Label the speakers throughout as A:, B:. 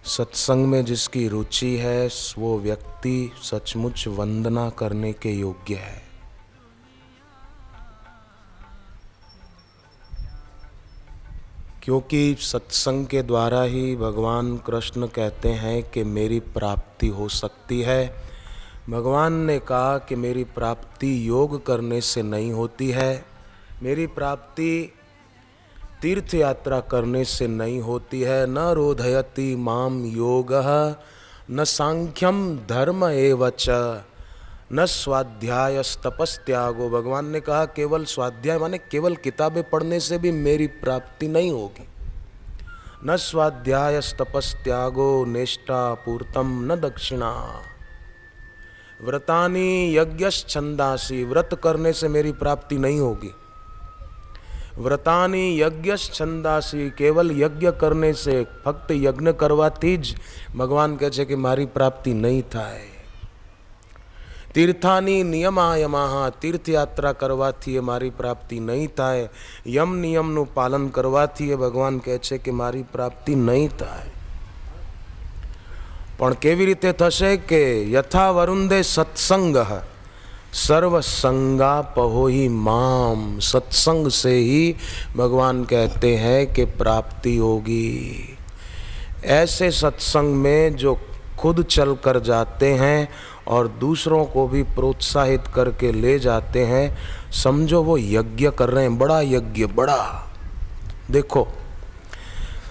A: सत्संग में जिसकी रुचि है वो व्यक्ति सचमुच वंदना करने के योग्य है। क्योंकि सत्संग के द्वारा ही भगवान कृष्ण कहते हैं कि मेरी प्राप्ति हो सकती है। भगवान ने कहा कि मेरी प्राप्ति योग करने से नहीं होती है, मेरी प्राप्ति तीर्थ यात्रा करने से नहीं होती है। न रोधयति माम योगः न सांख्यम धर्म एवच न स्वाध्यायस्तपस्त्यागो। भगवान ने कहा केवल स्वाध्याय माने केवल किताबें पढ़ने से भी मेरी प्राप्ति नहीं होगी। न स्वाध्यायस्तपस्त्यागो नेष्टा पूर्तम न दक्षिणा। व्रतानि यज्ञश्छन्दांसि, व्रत करने से मेरी प्राप्ति नहीं होगी। व्रतानि यज्ञश्छन्दांसि, केवल यज्ञ करने से फक्त यज्ञ करवाથી જ भगवान કહે છે કે મારી પ્રાપ્તિ નહીં થાય। तीर्थानि नियमायमाः, तीर्थ यात्रा करवाથી મારી પ્રાપ્તિ નહીં થાય। यम नियमનું પાલન કરવાથી ભગવાન કહે છે કે મારી પ્રાપ્તિ નહીં થાય। પણ કેવી રીતે થશે કે यथा वरुंदे सत्संगः सर्वसंगापहो ही माम। सत्संग से ही भगवान कहते हैं कि प्राप्ति होगी। ऐसे सत्संग में जो खुद चल कर जाते हैं और दूसरों को भी प्रोत्साहित करके ले जाते हैं, समझो वो यज्ञ कर रहे हैं, बड़ा यज्ञ, बड़ा। देखो,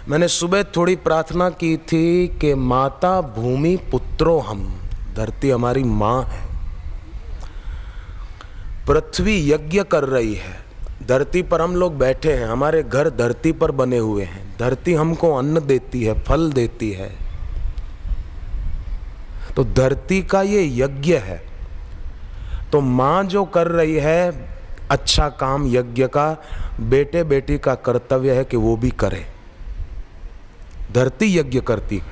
A: मैंने सुबह थोड़ी प्रार्थना की थी कि माता भूमि पुत्रो हम, धरती हमारी माँ है। पृथ्वी यज्ञ कर रही है, धरती पर हम लोग बैठे हैं, हमारे घर धरती पर बने हुए हैं। धरती हमको अन्न देती है, फल देती है। तो धरती का ये यज्ञ है। तो माँ जो कर रही है अच्छा काम यज्ञ का, बेटे बेटी का कर्तव्य है कि वो भी करे। धरती यज्ञ करती है,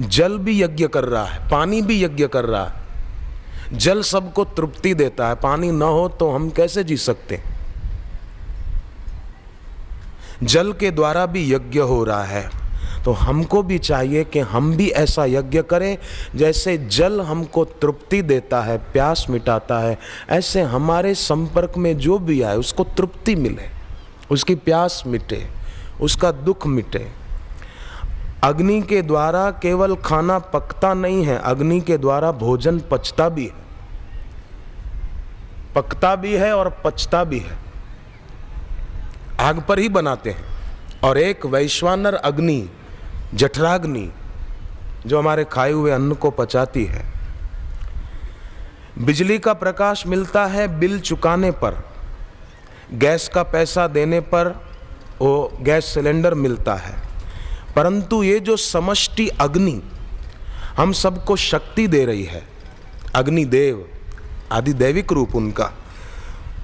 A: जल भी यज्ञ कर रहा है, पानी भी यज्ञ कर रहा है। जल सबको तृप्ति देता है, पानी न हो तो हम कैसे जी सकते। जल के द्वारा भी यज्ञ हो रहा है। तो हमको भी चाहिए कि हम भी ऐसा यज्ञ करें, जैसे जल हमको तृप्ति देता है, प्यास मिटाता है, ऐसे हमारे संपर्क में जो भी आए उसको तृप्ति मिले, उसकी प्यास मिटे, उसका दुख मिटे। अग्नि के द्वारा केवल खाना पकता नहीं है, अग्नि के द्वारा भोजन पचता भी है, पकता भी है और पचता भी है। आग पर ही बनाते हैं। और एक वैश्वानर अग्नि, जठराग्नि, जो हमारे खाए हुए अन्न को पचाती है। बिजली का प्रकाश मिलता है बिल चुकाने पर, गैस का पैसा देने पर वो गैस सिलेंडर मिलता है। परंतु ये जो समष्टि अग्नि हम सबको शक्ति दे रही है, अग्निदेव आदि दैविक रूप उनका,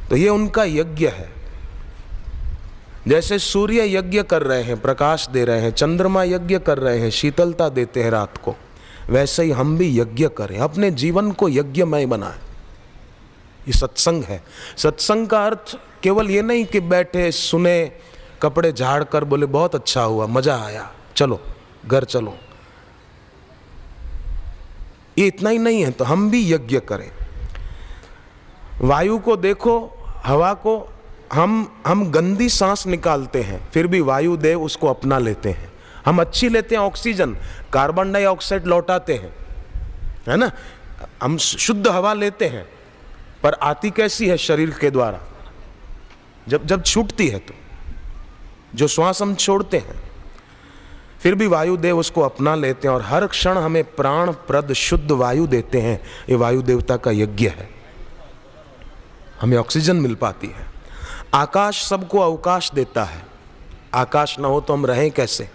A: तो ये उनका यज्ञ है। जैसे सूर्य यज्ञ कर रहे हैं, प्रकाश दे रहे हैं, चंद्रमा यज्ञ कर रहे हैं, शीतलता देते हैं रात को, वैसे ही हम भी यज्ञ करें, अपने जीवन को यज्ञमय बनाएं। ये सत्संग है। सत्संग का अर्थ केवल ये नहीं कि बैठे सुने, कपड़े झाड़ कर बोले बहुत अच्छा हुआ, मजा आया, चलो घर चलो, ये इतना ही नहीं है। तो हम भी यज्ञ करें। वायु को देखो, हवा को, हम गंदी सांस निकालते हैं, फिर भी वायु देव उसको अपना लेते हैं। हम अच्छी लेते हैं ऑक्सीजन, कार्बन डाइऑक्साइड लौटाते हैं, है ना। हम शुद्ध हवा लेते हैं, पर आती कैसी है शरीर के द्वारा, जब छूटती है तो जो श्वास हम छोड़ते हैं, फिर भी वायुदेव उसको अपना लेते हैं और हर क्षण हमें प्राण प्रद शुद्ध वायु देते हैं। ये वायु देवता का यज्ञ है, हमें ऑक्सीजन मिल पाती है। आकाश सबको अवकाश देता है, आकाश ना हो तो हम रहें कैसे।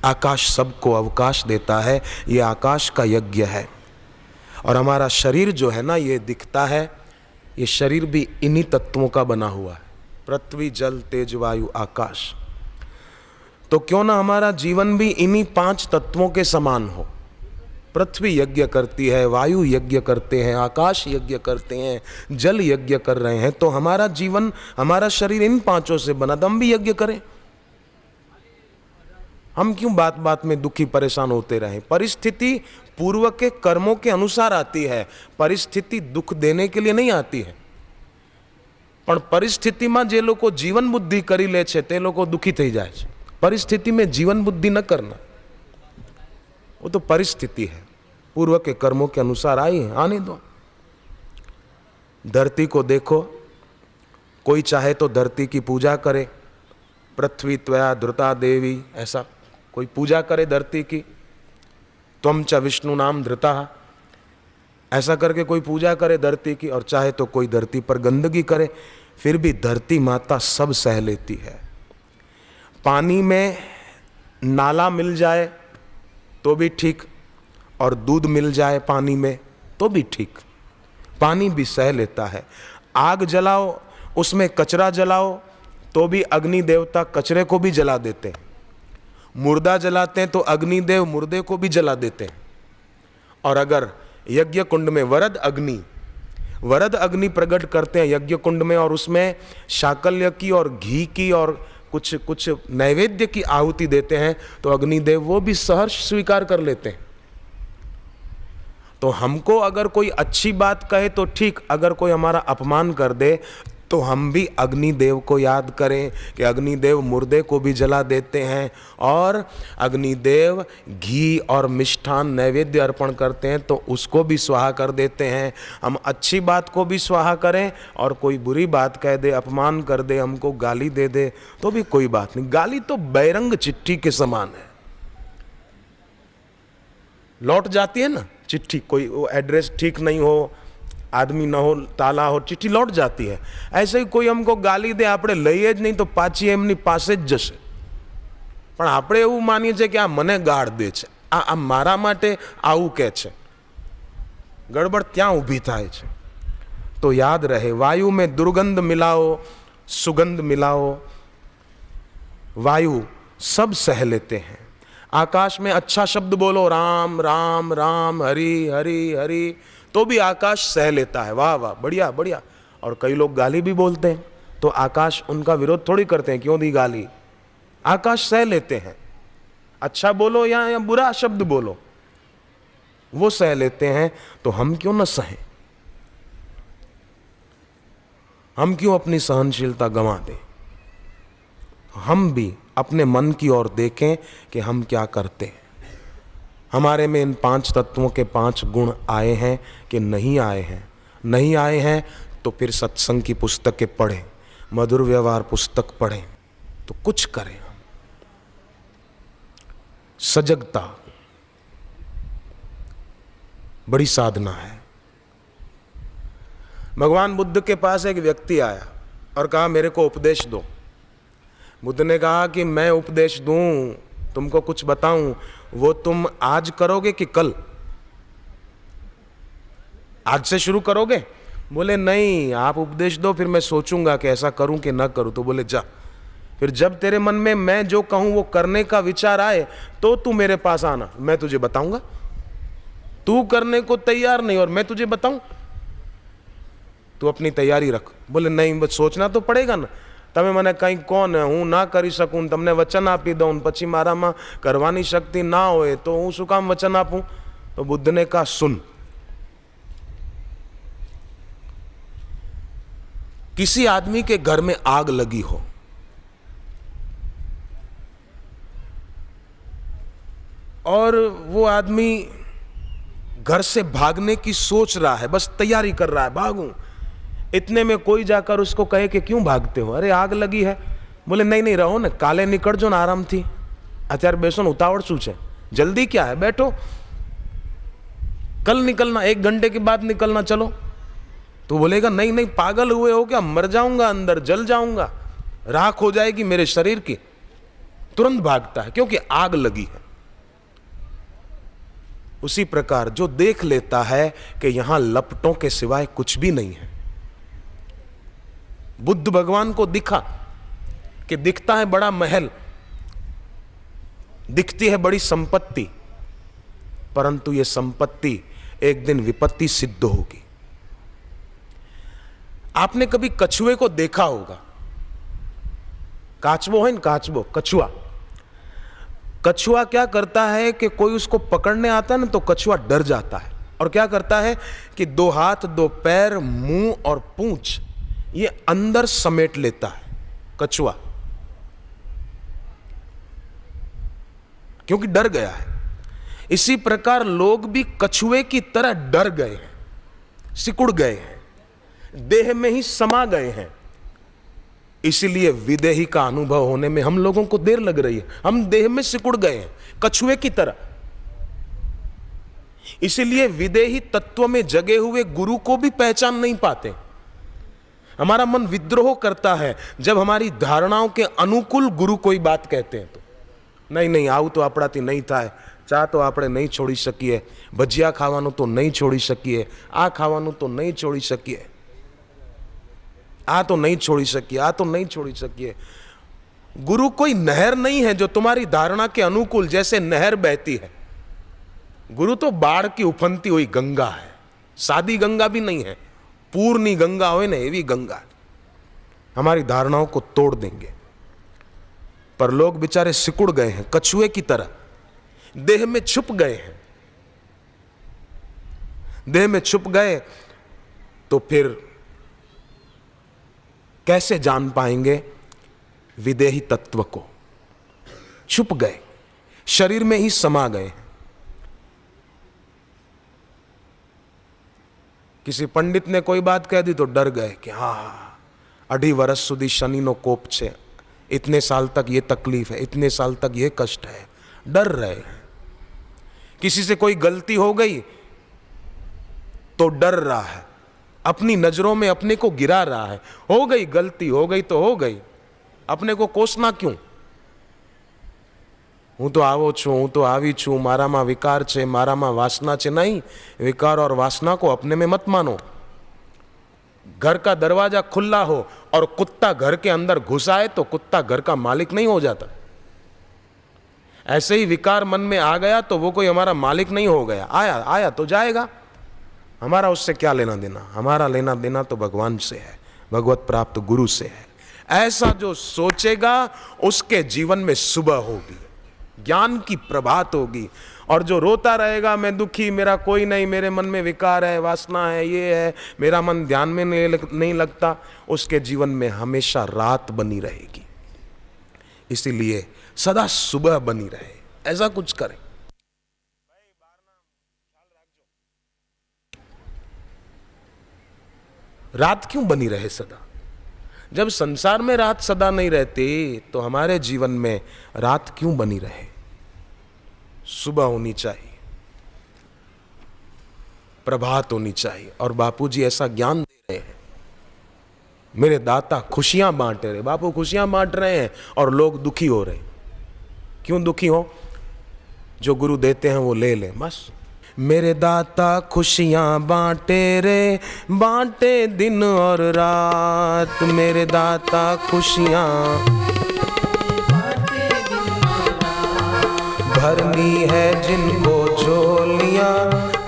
A: आकाश सबको अवकाश देता है, ये आकाश का यज्ञ है। और हमारा शरीर जो है ना, ये दिखता है, ये शरीर भी इन्हीं तत्वों का बना हुआ है, पृथ्वी जल तेज वायु आकाश। तो क्यों ना हमारा जीवन भी इन्हीं 5 तत्वों के समान हो। पृथ्वी यज्ञ करती है, वायु यज्ञ करते हैं, आकाश यज्ञ करते हैं, जल यज्ञ कर रहे हैं। तो हमारा जीवन, हमारा शरीर इन 5 से बना, तो हम भी यज्ञ करें। हम क्यों बात बात में दुखी परेशान होते रहें? परिस्थिति पूर्व के कर्मों के अनुसार आती है, परिस्थिति दुख देने के लिए नहीं आती है। પણ પરિસ્થિતિમાં જે લોકો જીવન બુદ્ધિ કરી લે છે તે લોકો દુઃખી થઈ જાય છે। परिस्थिति में जीवन बुद्धि न करना, वो तो परिस्थिति है, पूर्व के कर्मों के अनुसार आई है, आने दो। धरती को देखो, कोई चाहे तो धरती की पूजा करे, पृथ्वी त्वया धृता देवी, ऐसा कोई पूजा करे धरती की, त्वं च विष्णु नाम धृता, ऐसा करके कोई पूजा करे धरती की, और चाहे तो कोई धरती पर गंदगी करे, फिर भी धरती माता सब सह लेती है। पानी में नाला मिल जाए तो भी ठीक, और दूध मिल जाए पानी में तो भी ठीक, पानी भी सह लेता है। आग जलाओ, उसमें कचरा जलाओ तो भी अग्नि देवता कचरे को भी जला देते हैं। मुर्दा जलाते हैं तो अग्निदेव मुर्दे को भी जला देते हैं। और अगर यज्ञ कुंड में वरद अग्नि प्रकट करते हैं यज्ञ कुंड में, और उसमें शाकल्य की और घी की और कुछ नैवेद्य की आहुति देते हैं, तो अग्निदेव वो भी सहर्ष स्वीकार कर लेते हैं। तो हमको अगर कोई अच्छी बात कहे तो ठीक, अगर कोई हमारा अपमान कर दे तो हम भी अग्निदेव को याद करें कि अग्निदेव मुर्दे को भी जला देते हैं, और अग्निदेव घी और मिष्ठान नैवेद्य अर्पण करते हैं तो उसको भी स्वाहा कर देते हैं। हम अच्छी बात को भी स्वाहा करें, और कोई बुरी बात कह दे, अपमान कर दे, हमको गाली दे दे तो भी कोई बात नहीं। गाली तो बैरंग चिट्ठी के समान है, लौट जाती है ना चिट्ठी, कोई वो एड्रेस ठीक नहीं हो, आदमी न हो, ताला हो, चिट्ठी लौट जाती है। ऐसे ही कोई हमको गाली दे, આપણે લઈએ જ નહીં તો પાછી એમની પાસે જ જશે, પણ આપણે એવું માનીએ છીએ કે આ મને ગાળ દે છે, આ મારા માટે આવું કહે છે, ગડબડ ત્યાં ઊભી થાય છે। તો યાદ રહે, વાયુ में दुर्गंध मिलाओ, सुगंध मिलाओ, वायु सब सह लेते हैं। आकाश में अच्छा शब्द बोलो, राम राम राम, हरि हरि हरि, तो भी आकाश सह लेता है, वाह वाह, बढ़िया बढ़िया। और कई लोग गाली भी बोलते हैं तो आकाश उनका विरोध थोड़ी करते हैं, क्यों दी गाली, आकाश सह लेते हैं। अच्छा बोलो या बुरा शब्द बोलो, वो सह लेते हैं, तो हम क्यों न सहें? हम क्यों अपनी सहनशीलता गंवा दें? हम भी अपने मन की ओर देखें कि हम क्या करते हैं। हमारे में इन 5 तत्वों के 5 गुण आए हैं कि नहीं आए हैं? नहीं आए हैं तो फिर सत्संग की पुस्तकें पढ़ें, मधुर व्यवहार पुस्तक पढ़ें, तो कुछ करें। सजगता बड़ी साधना है। भगवान बुद्ध के पास एक व्यक्ति आया और कहा मेरे को उपदेश दो। बुद्ध ने कहा कि मैं उपदेश दूं, तुमको कुछ बताऊं, वो तुम आज करोगे कि कल? आज से शुरू करोगे? बोले नहीं, आप उपदेश दो, फिर मैं सोचूंगा कि ऐसा करूं कि ना करूं। तो बोले जा, फिर जब तेरे मन में मैं जो कहूं वो करने का विचार आए तो तू मेरे पास आना, मैं तुझे बताऊंगा। तू करने को तैयार नहीं और मैं तुझे बताऊं, तू अपनी तैयारी रख। बोले नहीं, बस सोचना तो पड़ेगा ना। તમે મને કંઈ કોણ હું ના કરી શકું, તમને વચન આપી દઉં, પછી મારામાં કરવાની શક્તિ ના હોય તો હું શું કામ વચન આપું? તો બુદ્ધને કહા સુન, किसी आदमी के घर में आग लगी हो और वो आदमी घर से भागने की सोच रहा है, बस तैयारी कर रहा है, भागूं। इतने में कोई जाकर उसको कहे कि क्यों भागते हो? अरे आग लगी है। बोले नहीं नहीं, रहो ने, काले निकळजो ने आरामथी, अत्यारे बेसो ने, उतावळ शुं छे, जल्दी क्या है, बैठो, कल निकलना, 1 घंटे के बाद निकलना, चलो। तो बोलेगा नहीं नहीं, पागल हुए हो क्या, मर जाऊंगा, अंदर जल जाऊंगा, राख हो जाएगी मेरे शरीर की। तुरंत भागता है क्योंकि आग लगी है। उसी प्रकार जो देख लेता है कि यहां लपटों के सिवाय कुछ भी नहीं है। बुद्ध भगवान को दिखा कि दिखता है बड़ा महल, दिखती है बड़ी संपत्ति, परंतु यह संपत्ति एक दिन विपत्ति सिद्ध होगी। आपने कभी कछुए को देखा होगा, काचबो है ना, काचबो, कछुआ। कछुआ क्या करता है कि कोई उसको पकड़ने आता है ना तो कछुआ डर जाता है और क्या करता है कि 2 हाथ 2 पैर मुंह और पूंछ ये अंदर समेट लेता है कछुआ, क्योंकि डर गया है। इसी प्रकार लोग भी कछुए की तरह डर गए हैं, सिकुड़ गए हैं, देह में ही समा गए हैं। इसलिए विदेही का अनुभव होने में हम लोगों को देर लग रही है। हम देह में सिकुड़ गए हैं कछुए की तरह। इसलिए विदेही तत्व में जगे हुए गुरु को भी पहचान नहीं पाते। हमारा मन विद्रोह करता है जब हमारी धारणाओं के अनुकूल गुरु कोई बात कहते हैं तो। नहीं, આવું તો આપણાથી નહીં થાય, ચા તો આપણે નહીં છોડી શકીએ, ભજીયા ખાવાનું તો નહીં છોડી શકીએ, આ ખાવાનું તો નહીં છોડી શકીએ, આ તો નહીં છોડી શકીએ, આ તો નહીં છોડી શકીએ। गुरु कोई नहर नहीं है जो तुम्हारी धारणा के अनुकूल जैसे नहर बहती है। गुरु तो बाढ़ की उफनती हुई गंगा है। सादी गंगा भी नहीं है, पूर्णी गंगा हो ना, एवी गंगा हमारी धारणाओं को तोड़ देंगे। पर लोग बेचारे सिकुड़ गए हैं कछुए की तरह, देह में छुप गए हैं। देह में छुप गए तो फिर कैसे जान पाएंगे विदेही तत्व को? छुप गए, शरीर में ही समा गए। किसी पंडित ने कोई बात कह दी तो डर गए कि हाँ 2.5 વર્ષ સુધી शनिनो कोप छे, इतने साल तक ये तकलीफ है, इतने साल तक ये कष्ट है, डर रहे हैं। किसी से कोई गलती हो गई तो डर रहा है, अपनी नजरों में अपने को गिरा रहा है। हो गई गलती, हो गई तो हो गई, अपने को कोसना क्यों? हूँ तो आवो छू, हूँ तो आवी छू, मारामा विकार छे, मारामा वासना छे। नहीं, विकार और वासना को अपने में मत मानो। घर का दरवाजा खुला हो और कुत्ता घर के अंदर घुस आए तो कुत्ता घर का मालिक नहीं हो जाता। ऐसे ही विकार मन में आ गया तो वो कोई हमारा मालिक नहीं हो गया। आया तो जाएगा, हमारा उससे क्या लेना देना? हमारा लेना देना तो भगवान से है, भगवत प्राप्त गुरु से है। ऐसा जो सोचेगा उसके जीवन में सुबह होगी, ज्ञान की प्रभात होगी। और जो रोता रहेगा मैं दुखी, मेरा कोई नहीं, मेरे मन में विकार है, वासना है, ये है, मेरा मन ध्यान में नहीं लगता, उसके जीवन में हमेशा रात बनी रहेगी। इसीलिए सदा सुबह बनी रहे, ऐसा कुछ करें। रात क्यों बनी रहे सदा? जब संसार में रात सदा नहीं रहती तो हमारे जीवन में रात क्यों बनी रहे? सुबह होनी चाहिए, प्रभात होनी चाहिए। और बापूजी ऐसा ज्ञान दे रहे हैं, मेरे दाता खुशियां बांट रहे। बापू खुशियां बांट रहे हैं और लोग दुखी हो रहे। क्यों दुखी हो? जो गुरु देते हैं वो ले ले बस। मेरे दाता खुशियां बांटे रे, बांटे दिन और रात। मेरे दाता खुशियां बांटे दिन और रात। भरनी है जिनको झोलियां,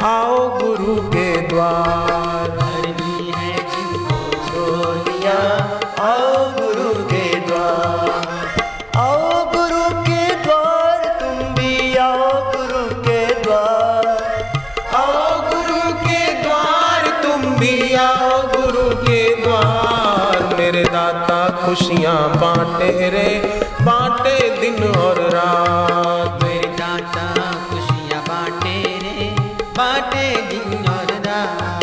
A: आओ गुरु के द्वार। भरनी है जिनको झोलियां, आओ गुरु के द्वार। आओ गुरु के द्वार, तुम भी आओ गुरु के द्वार। आओ गुरु के द्वार, तुम भी आओ गुरु के द्वार। मेरे दाता खुशियां बांटे रे, बांटे दिन और रात।
B: मेरे दाता खुशियां बांटे रे, बांटे दिन और रात।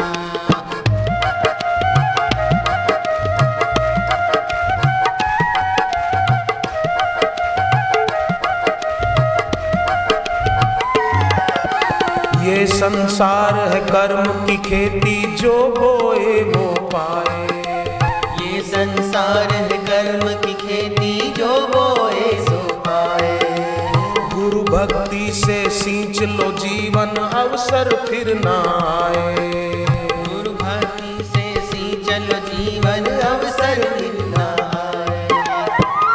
A: ये संसार है कर्म की खेती, जो बोए वो पाए।
B: ये संसार है कर्म की खेती, जो बोए सो पाए।
A: गुरु भक्ति से सींच लो जीवन, अवसर फिर ना आए।
B: गुरु भक्ति से सींचल जीवन, अवसर फिर ना आए।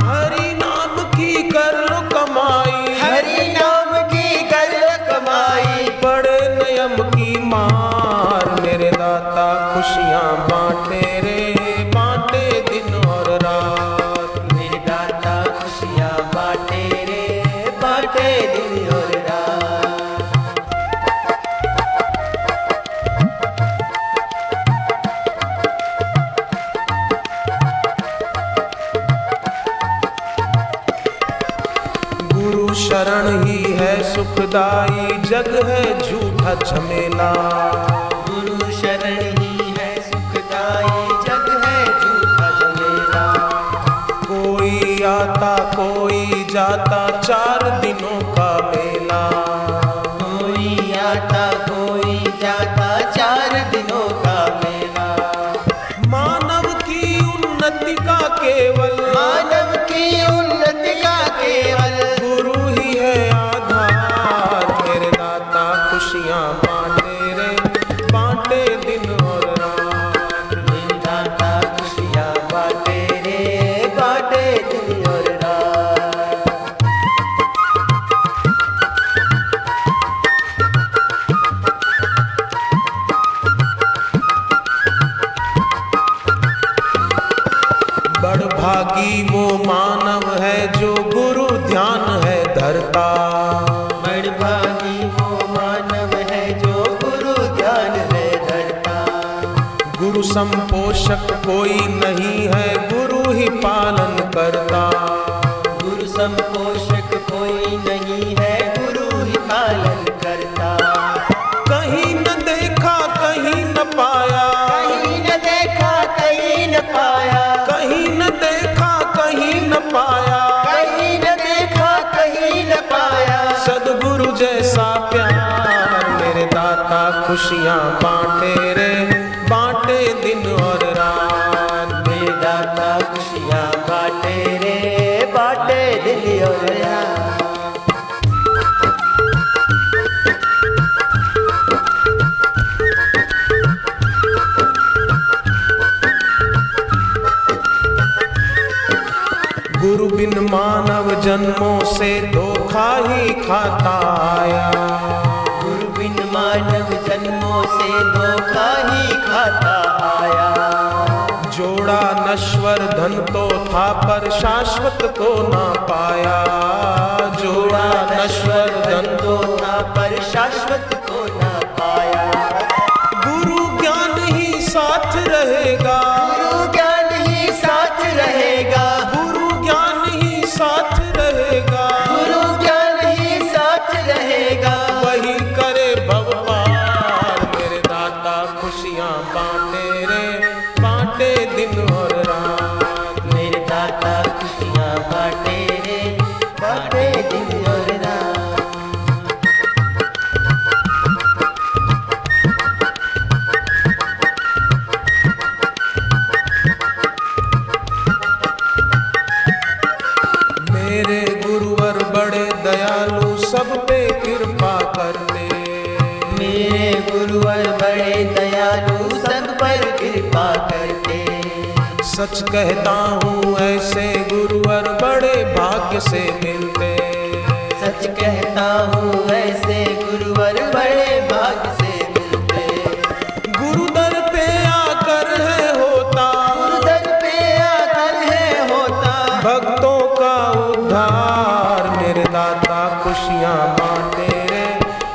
A: हरि नाम की कर लो कमाई,
B: हरि नाम की कर कमाई।
A: बड़े नियम की मार। मेरे दाता खुशियां बांटे रे, बांटे दिन और रात।
B: मेरे दाता खुशियां बांटे रे, बांटे
A: शरण ही है सुखदाई, जग है झूठा झमेला।
B: गुरु शरण ही है सुखदाई, जग है झूठा झमेला।
A: कोई आता कोई जाता, 4 दिनों का मेला।
B: कोई आता कोई जाता, 4 दिनों का मेला।
A: मानव की उन्नति का केवल,
B: मानव की उन्नति का केवल
A: गुरु ही है आधार। मेरे दाता खुशियाँ बांटे रे, बांटे दिन और रात।
B: मेरे दाता खुशियाँ बांटे रे, बांटे दिन और रात।
A: बड़भागी वो मानव है जो गुरु ध्यान है धरता।
B: बड़भागी वो मानव है जो गुरु ध्यान है धरता।
A: गुरु संपोषक कोई नहीं है, गुरु ही पालन करता।
B: गुरु संपोषक कोई नहीं है, गुरु ही पालन करता।
A: कहीं न देखा कहीं न पाया,
B: कहीं न देखा कहीं न पाया,
A: कहीं न देखा कहीं न पाया।
B: कहीं न देखा कहीं न पाया।
A: सदगुरु जैसा प्यार, मेरे दाता खुशियाँ बांटे रे, बांटे दिन और रात।
B: मेरे दाता खुशियाँ बांटे रे, बांटे दिन और रात।
A: गुरु बिन मानव जन्मों से धोखा ही खाता आया।
B: गुरु बिन मानव जन्मों से धोखा ही खाता आया।
A: जोड़ा नश्वर धन तो था पर शाश्वत को ना पाया। जोड़ा नश्वर धन
B: तो था पर शाश्वत को ना पाया।
A: गुरु ज्ञान ही साथ रहेगा,
B: गुरु ज्ञान ही साथ रहेगा।
A: गुरु ज्ञान ही साथ रहेगा।
B: गुरु ज्ञान ही साथ रहेगा।
A: वही करे भव पार, मेरे दाता खुशियाँ बांटे रे, बांटे दिन और रात।
B: मेरे दाता खुशियाँ बांटे रे, बांटे दिन और रात।
A: मेरे गुरुवर बड़े दयालु, सब पे कृपा करते।
B: मेरे गुरुवर बड़े दयालु, सब पर कृपा करते।
A: सच कहता हूँ ऐसे गुरुवर बड़े भाग्य से मिलते।
B: सच कहता हूँ ऐसे गुरुवर बड़े भाग्य से मिलते।
A: गुरु दर पे आकर है होता,
B: गुरु दर पे आकर है होता।
A: भक्तों का उद्धार। मेरे दाता खुशियाँ बांटे रे,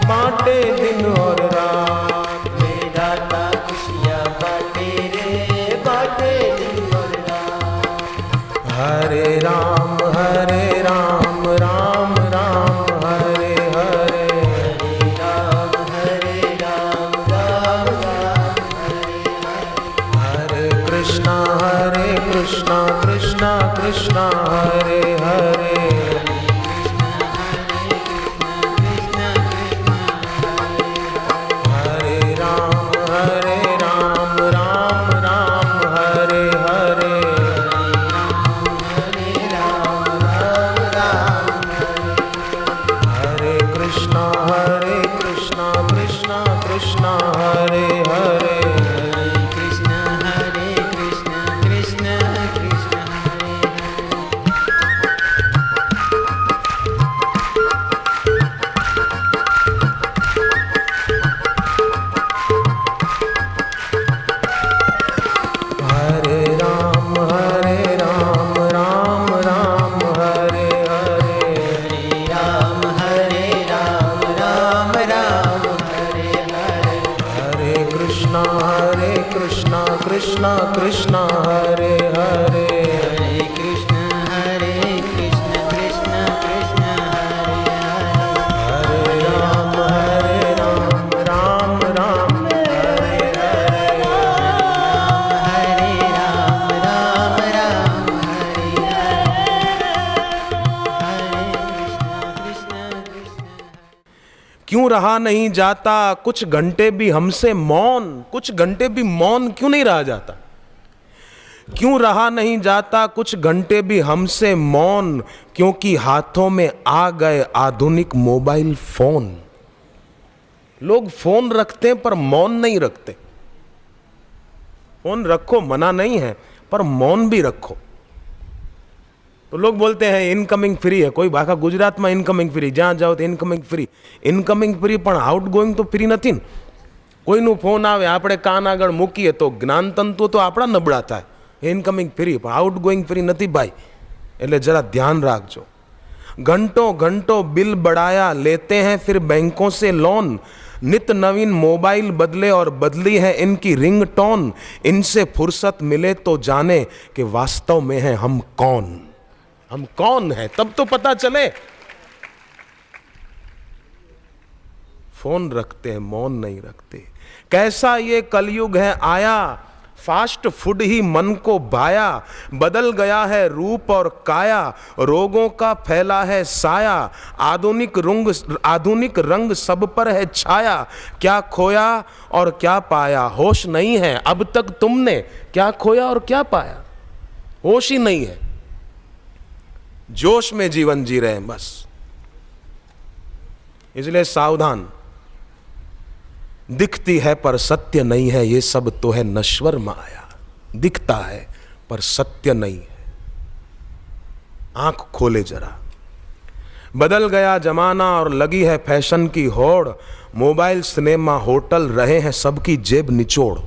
A: बांटे दिन और रात।
B: मेरे दाता खुशियाँ बांटे रे, बांटे दिन और रात।
A: हरे राम राम राम हरे हरे।
B: हरे राम राम राम हरे हरे।
A: हरे कृष्णा कृष्णा कृष्णा हरे हरे। हरे राम राम राम हरे हरे। हरे कृष्णा कृष्णा कृष्णा हरे हरे।
B: कृष्ण कृष्ण कृष्ण हरे हरे।
A: हरे राम राम राम हरे हरे।
B: हरे राम राम हरे हरे।
A: हरे कृष्णा कृष्णा कृष्णा हरे हरे।
B: हरे कृष्ण कृष्ण कृष्ण हरे
A: रहा नहीं जाता कुछ घंटे भी हमसे मौन, कुछ घंटे भी मौन क्यों नहीं रहा जाता? क्यों रहा नहीं जाता कुछ घंटे भी हमसे मौन? क्योंकि हाथों में आ गए आधुनिक मोबाइल फोन। लोग फोन रखते हैं पर मौन नहीं रखते। फोन रखो, मना नहीं है, पर मौन भी रखो। तो लोग बोलते हैं इनकमिंग फ्री है, कोई बाका गुजरात में इनकमिंग फ्री, જ્યાં જાઓ તો ઇનકમિંગ ફ્રી પણ આઉટગોઈંગ તો ફ્રી નથી ને। કોઈનું ફોન આવે આપણે કાન આગળ મૂકીએ તો જ્ઞાનતંતુ તો આપણા નબળા થાય। ઇનકમિંગ ફ્રી પણ આઉટગોઈંગ ફ્રી નથી ભાઈ, એટલે જરા ध्यान રાખજો। घंटों घंटों बिल बढ़ाया, लेते हैं फिर बैंकों से लोन। नित नवीन मोबाइल बदले और बदली है इनकी रिंगटोन। इनसे फुर्सत मिले तो जाने कि वास्तव में है हम कौन। हम कौन है तब तो पता चले। फोन रखते हैं, मौन नहीं रखते। कैसा ये कलयुग है आया, फास्ट फूड ही मन को भाया। बदल गया है रूप और काया, रोगों का फैला है साया। आधुनिक रंग सब पर है छाया। क्या खोया और क्या पाया, होश नहीं है अब तक तुमने। क्या खोया और क्या पाया, होश ही नहीं है। जोश में जीवन जी रहे हैं बस। इसलिए सावधान। दिखती है पर सत्य नहीं है, ये सब तो है नश्वर माया। दिखता है पर सत्य नहीं है। आंख खोले जरा। बदल गया जमाना और लगी है फैशन की होड़। मोबाइल सिनेमा होटल रहे हैं सबकी जेब निचोड़।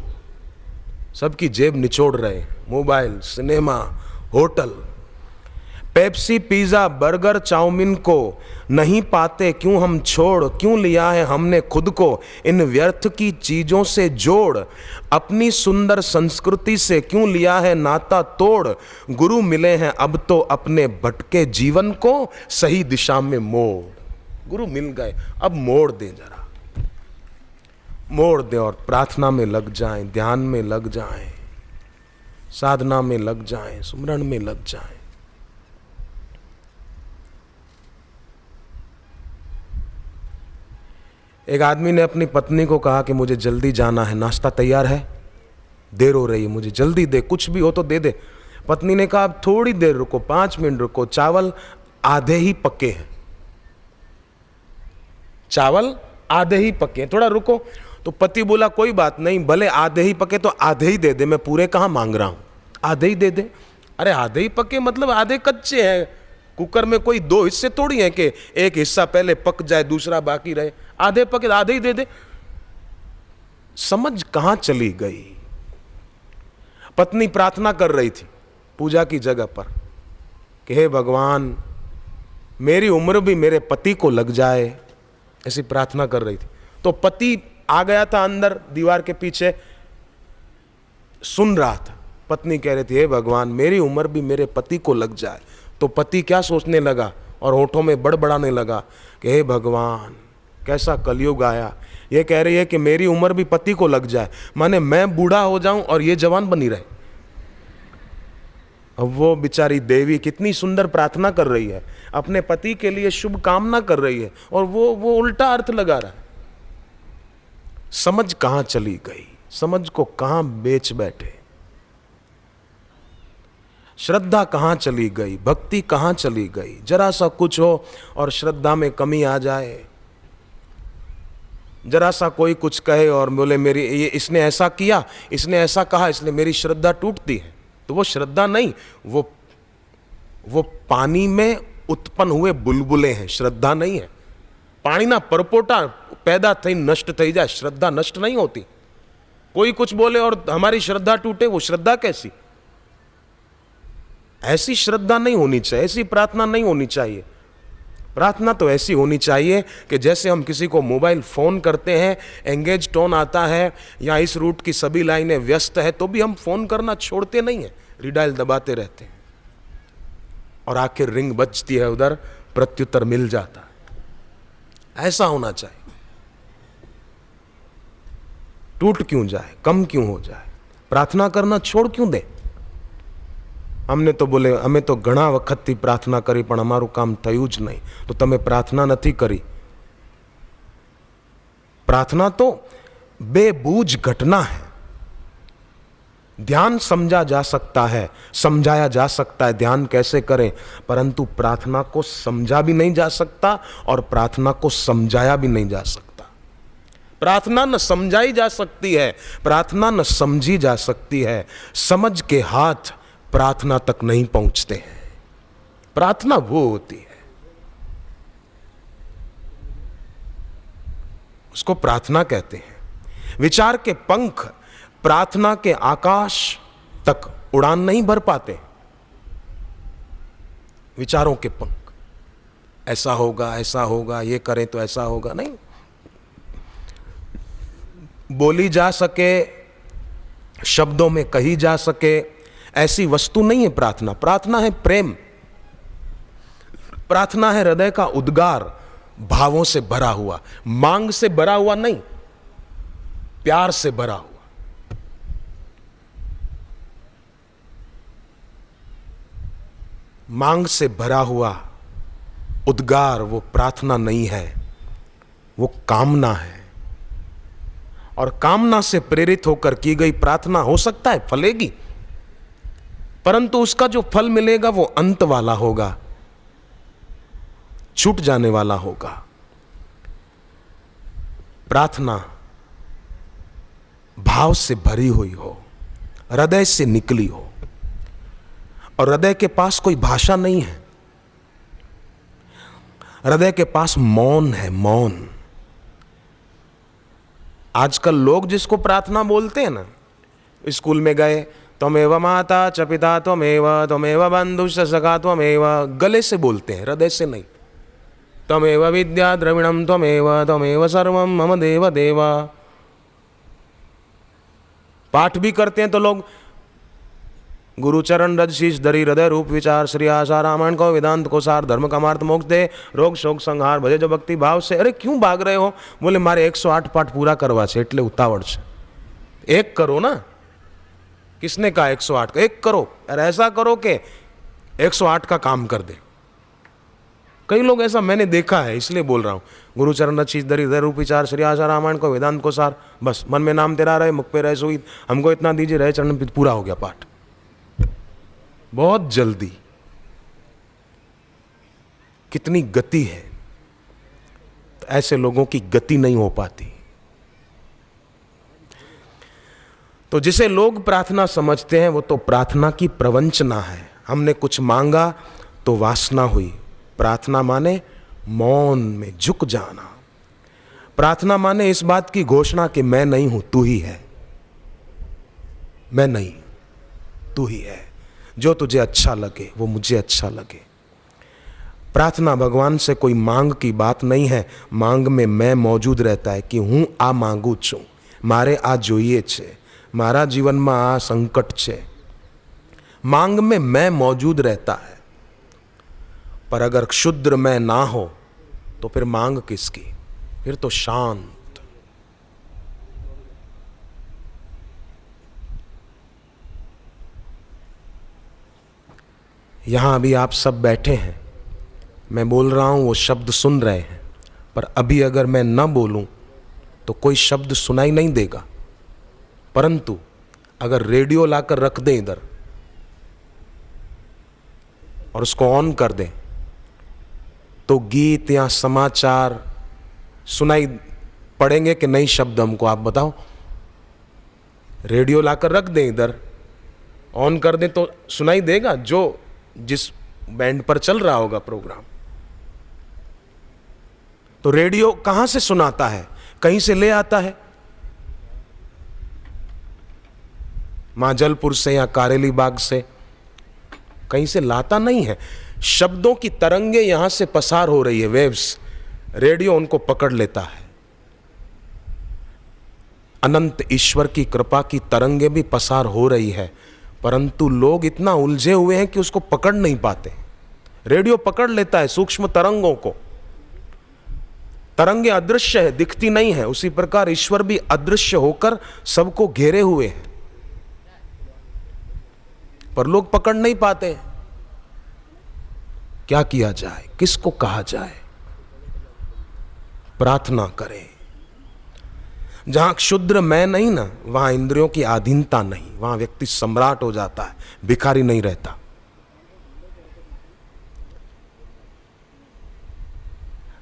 A: सबकी जेब निचोड़ रहे हैं mobile cinema hotel. Pepsi pizza burger chowmein को नहीं पाते क्यों हम छोड़। क्यों लिया है हमने खुद को इन व्यर्थ की चीज़ों से जोड़। अपनी सुंदर संस्कृति से क्यों लिया है नाता तोड़। गुरु मिले हैं अब तो अपने भटके जीवन को सही दिशा में मोड़। गुरु मिल गए, अब मोड़ दें जरा, मोड़ दें और प्रार्थना में लग जाएं, ध्यान में लग जाएं, साधना में लग जाएं, सुमरन में लग जाएं। एक आदमी ने अपनी पत्नी को कहा कि मुझे जल्दी जाना है, नाश्ता तैयार है, देर हो रही है, मुझे जल्दी दे, कुछ भी हो तो दे दे। पत्नी ने कहा अब थोड़ी देर रुको, 5 मिनट रुको, चावल आधे ही पके हैं, चावल आधे ही पके हैं, थोड़ा रुको। तो पति बोला कोई बात नहीं, भले आधे ही पके तो आधे ही दे दे, मैं पूरे कहाँ मांग रहा हूँ, आधे ही दे दे। अरे आधे ही पके मतलब आधे कच्चे हैं। कुकर में कोई 2 हिस्से थोड़ी हैं कि एक हिस्सा पहले पक जाए दूसरा बाकी रहे। आधे पके आधे ही दे दे। समझ कहां चली गई। पत्नी प्रार्थना कर रही थी पूजा की जगह पर कि हे भगवान मेरी उम्र भी मेरे पति को लग जाए, ऐसी प्रार्थना कर रही थी। तो पति आ गया था अंदर दीवार के पीछे, सुन रहा था। पत्नी कह रही थी हे भगवान मेरी उम्र भी मेरे पति को लग जाए। तो पति क्या सोचने लगा और होठों में बड़बड़ाने लगा कि हे भगवान कैसा कलयुग आया। ये कह रही है कि मेरी उम्र भी पति को लग जाए, माने मैं बूढ़ा हो जाऊं और ये जवान बनी रहे। अब वो बेचारी देवी कितनी सुंदर प्रार्थना कर रही है, अपने पति के लिए शुभ कामना कर रही है और वो उल्टा अर्थ लगा रहा है। समझ कहां चली गई, समझ को कहां बेच बैठे। श्रद्धा कहाँ चली गई, भक्ति कहाँ चली गई। जरा सा कुछ हो और श्रद्धा में कमी आ जाए, जरा सा कोई कुछ कहे और बोले मेरी ये इसने ऐसा किया, इसने ऐसा कहा, इसलिए मेरी श्रद्धा टूटती है। तो वो श्रद्धा नहीं, वो पानी में उत्पन्न हुए बुलबुले हैं, श्रद्धा नहीं है। पानी ना परपोटा पैदा थई नष्ट થઈ જાય, श्रद्धा नष्ट नहीं होती। कोई कुछ बोले और हमारी श्रद्धा टूटे, वो श्रद्धा कैसी। ऐसी श्रद्धा नहीं होनी चाहिए, ऐसी प्रार्थना नहीं होनी चाहिए। प्रार्थना तो ऐसी होनी चाहिए कि जैसे हम किसी को मोबाइल फ़ोन करते हैं, एंगेज टोन आता है या इस रूट की सभी लाइनें व्यस्त है, तो भी हम फ़ोन करना छोड़ते नहीं हैं, रिडायल दबाते रहते हैं और आखिर रिंग बजती है, उधर प्रत्युत्तर मिल जाता है। ऐसा होना चाहिए। टूट क्यों जाए, कम क्यों हो जाए, प्रार्थना करना छोड़ क्यों दे। हमने तो बोले અમે તો ઘણા વખતથી પ્રાર્થના કરી પણ અમારું કામ થયું જ નહીં। તો તમે પ્રાર્થના નથી કરી, प्रार्थना तो बेबूझ घटना है। ध्यान समझा जा सकता है, समझाया जा सकता है ध्यान कैसे करें, परंतु प्रार्थना को समझा भी नहीं जा सकता और प्रार्थना को समझाया भी नहीं जा सकता। प्रार्थना न समझाई जा सकती है, प्रार्थना न समझी जा सकती है। समझ के हाथ प्रार्थना तक नहीं पहुंचते हैं। प्रार्थना वो होती है, उसको प्रार्थना कहते हैं। विचार के पंख प्रार्थना के आकाश तक उड़ान नहीं भर पाते। विचारों के पंख, ऐसा होगा, ये करें तो ऐसा होगा, नहीं। बोली जा सके, शब्दों में कही जा सके, ऐसी वस्तु नहीं है प्रार्थना। प्रार्थना है प्रेम, प्रार्थना है हृदय का उद्गार, भावों से भरा हुआ, मांग से भरा हुआ नहीं, प्यार से भरा हुआ। मांग से भरा हुआ उद्गार वो प्रार्थना नहीं है, वो कामना है। और कामना से प्रेरित होकर की गई प्रार्थना हो सकता है फलेगी, परंतु उसका जो फल मिलेगा वो अंत वाला होगा, छूट जाने वाला होगा। प्रार्थना भाव से भरी हुई हो, हृदय से निकली हो, और हृदय के पास कोई भाषा नहीं है। हृदय के पास मौन है, मौन। आजकल लोग जिसको प्रार्थना बोलते हैं ना, स्कूल में गए, त्वमेव माता च पिता त्वमेव बंधुश्च सखा त्वमेव, गले से बोलते हैं, हृदय से नहीं। त्वमेव विद्या द्रविणम त्वमेव सर्वम मम देव देवा। पाठ भी करते हैं तो लोग गुरु चरण रज शीश धरी हृदय रूप विचार श्री आशा रामायण को वेदांत को सार धर्म कामार्थ मोक्ष दे रोग शोक संहार भजे जो भक्ति भाव से। अरे क्यों भाग रहे हो? बोले मारे 108 पाठ पूरा करवा छे એટલે ઉતાવળ છે। एक करो ना, किसने कहा 108 का? एक करो। अरे ऐसा करो कि 108 का काम कर दे। कई लोग ऐसा मैंने देखा है, इसलिए बोल रहा हूँ। गुरु चरण रज शीश धरी हृदय रूप विचार श्री आशा रामायण को वेदांत को सार, बस मन में नाम तेरा रहे, मुख पे रहे सोई, हमको इतना दीजिए, रहे चरण, पूरा हो गया पाठ। बहुत जल्दी, कितनी गति है। तो ऐसे लोगों की गति नहीं हो पाती। तो जिसे लोग प्रार्थना समझते हैं वो तो प्रार्थना की प्रवंचना है। हमने कुछ मांगा तो वासना हुई। प्रार्थना माने मौन में झुक जाना। प्रार्थना माने इस बात की घोषणा कि मैं नहीं हूं, तू ही है। मैं नहीं, तू ही है। जो तुझे अच्छा लगे वो मुझे अच्छा लगे। प्रार्थना भगवान से कोई मांग की बात नहीं है। मांग में मैं मौजूद रहता है कि हूँ आ मांगू छूं, मारे आ જોઈએ છે, मारा जीवन में आ संकट છે। मांग में मैं मौजूद रहता है। पर अगर क्षुद्र मैं ना हो तो फिर मांग किसकी? फिर तो शांत। यहां अभी आप सब बैठे हैं, मैं बोल रहा हूं, वो शब्द सुन रहे हैं, पर अभी अगर मैं न बोलूं तो कोई शब्द सुनाई नहीं देगा। परंतु अगर रेडियो लाकर रख दें इधर और उसको ऑन कर दें तो गीत या समाचार सुनाई पड़ेंगे कि नहीं? शब्द हमको आप बताओ। रेडियो लाकर रख दें इधर, ऑन कर दें तो सुनाई देगा जो जिस बैंड पर चल रहा होगा प्रोग्राम। तो रेडियो कहां से सुनाता है? कहीं से ले आता है, माजलपुर से या कारेली बाग से, कहीं से लाता नहीं है। शब्दों की तरंगे यहां से पसार हो रही है, वेव्स, रेडियो उनको पकड़ लेता है। अनंत ईश्वर की कृपा की तरंगे भी पसार हो रही है, परंतु लोग इतना उलझे हुए हैं कि उसको पकड़ नहीं पाते। रेडियो पकड़ लेता है सूक्ष्म तरंगों को। तरंगे अदृश्य है, दिखती नहीं है। उसी प्रकार ईश्वर भी अदृश्य होकर सबको घेरे हुए हैं, पर लोग पकड़ नहीं पाते। क्या किया जाए? किसको कहा जाए? प्रार्थना करें, जहां क्षुद्र मैं नहीं ना, वहां इंद्रियों की अधीनता नहीं, वहां व्यक्ति सम्राट हो जाता है, भिखारी नहीं रहता।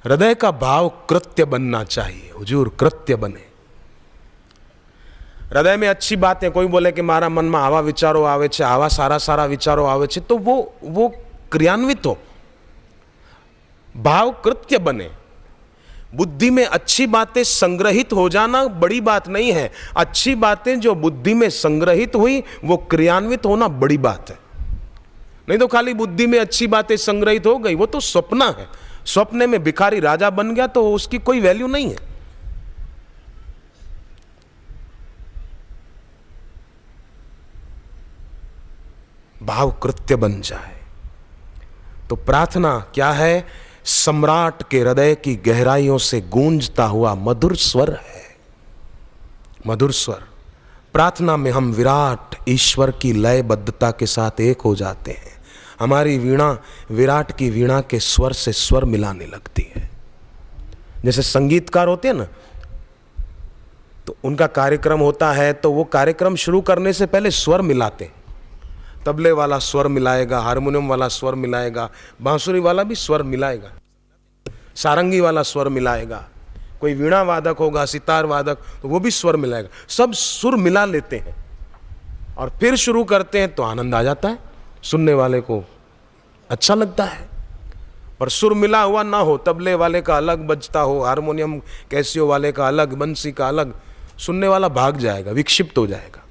A: हृदय का भाव कृत्य बनना चाहिए। हुजूर कृत्य बने। हृदय में अच्छी बातें, कोई बोले कि मारा मन में आवा विचारो आवे छे, आवा सारा सारा विचारो आवे छे, तो वो क्रियान्वित हो। भाव कृत्य बने। बुद्धि में अच्छी बातें संग्रहित हो जाना बड़ी बात नहीं है। अच्छी बातें जो बुद्धि में संग्रहित हुई वो क्रियान्वित होना बड़ी बात है। नहीं तो खाली बुद्धि में अच्छी बातें संग्रहित हो गई, वो तो सपना है। स्वप्ने में भिखारी राजा बन गया तो उसकी कोई वैल्यू नहीं है। भाव कृत्य बन जाए तो प्रार्थना क्या है? सम्राट के हृदय की गहराइयों से गूंजता हुआ मधुर स्वर है। मधुर स्वर। प्रार्थना में हम विराट ईश्वर की लयबद्धता के साथ एक हो जाते हैं। हमारी वीणा विराट की वीणा के स्वर से स्वर मिलाने लगती है। जैसे संगीतकार होते हैं ना, तो उनका कार्यक्रम होता है तो वो कार्यक्रम शुरू करने से पहले स्वर मिलाते हैं। तबले वाला स्वर मिलाएगा, हारमोनियम वाला स्वर मिलाएगा, बांसुरी वाला भी स्वर मिलाएगा, सारंगी वाला स्वर मिलाएगा, कोई वीणा वादक होगा, सितार वादक, तो वो भी स्वर मिलाएगा। सब सुर मिला लेते हैं और फिर शुरू करते हैं तो आनंद आ जाता है, सुनने वाले को अच्छा लगता है। पर सुर मिला हुआ ना हो, तबले वाले का अलग बजता हो, हारमोनियम कैसियो वाले का अलग, बंसी का अलग, सुनने वाला भाग जाएगा, विक्षिप्त हो जाएगा।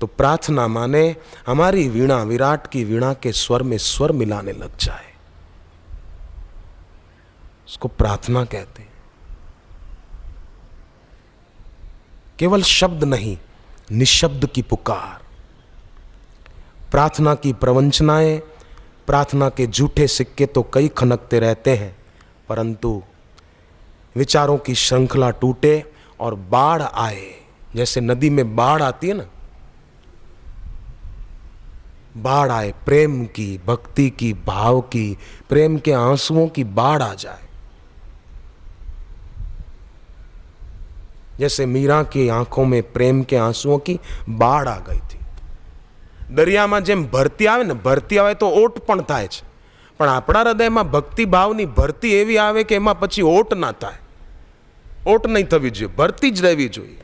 A: तो प्रार्थना माने हमारी वीणा विराट की वीणा के स्वर में स्वर मिलाने लग जाए, उसको प्रार्थना कहते हैं। केवल शब्द नहीं, निशब्द की पुकार। प्रार्थना की प्रवंचनाएं, प्रार्थना के झूठे सिक्के तो कई खनकते रहते हैं, परंतु विचारों की श्रृंखला टूटे और बाढ़ आए। जैसे नदी में बाढ़ आती है ना, बाढ़ आए, प्रेम की, भक्ति की, भाव की, प्रेम के आंसुओं की बाढ़ आ जाए। जैसे मीरा की आंखों में प्रेम के आंसुओं की बाढ़ आ गई थी। दरियाમાં જેમ ભરતી આવે ને, ભરતી આવે તો ઓટ પણ થાય છે, પણ આપણા હૃદયમાં ભક્તિ ભાવની ભરતી એવી આવે કે એમાં પછી ઓટ ના થાય। ઓટ નહીં થવી જોઈએ, ભરતી જ રહેવી જોઈએ।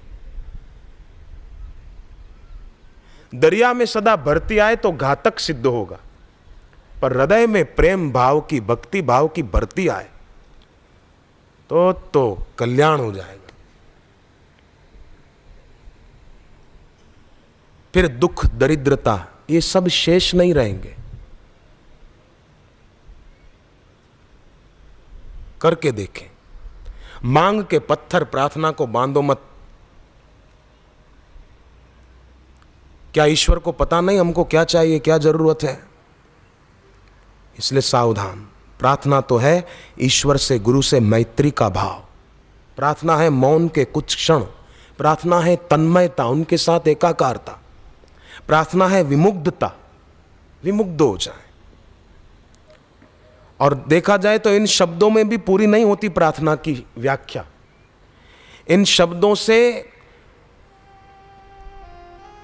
A: दरिया में सदा भरती आए तो घातक सिद्ध होगा, पर हृदय में प्रेम भाव की, भक्ति भाव की भरती आए तो कल्याण हो जाएगा। फिर दुख, दरिद्रता, ये सब शेष नहीं रहेंगे। करके देखें। मांग के पत्थर प्रार्थना को बांधो मत। क्या ईश्वर को पता नहीं हमको क्या चाहिए, क्या जरूरत है? इसलिए सावधान। प्रार्थना तो है ईश्वर से, गुरु से मैत्री का भाव। प्रार्थना है मौन के कुछ क्षण। प्रार्थना है तन्मयता, उनके साथ एकाकारता। प्रार्थना है विमुग्धता, विमुग्ध हो जाए। और देखा जाए तो इन शब्दों में भी पूरी नहीं होती प्रार्थना की व्याख्या। इन शब्दों से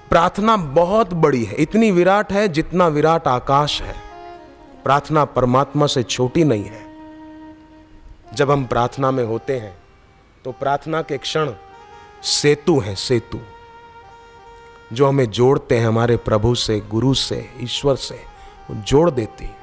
A: प्रार्थना बहुत बड़ी है, इतनी विराट है जितना विराट आकाश है। प्रार्थना परमात्मा से छोटी नहीं है। जब हम प्रार्थना में होते हैं तो प्रार्थना के क्षण सेतु हैं, सेतु जो हमें जोड़ते हैं हमारे प्रभु से, गुरु से, ईश्वर से, वो जोड़ देती है।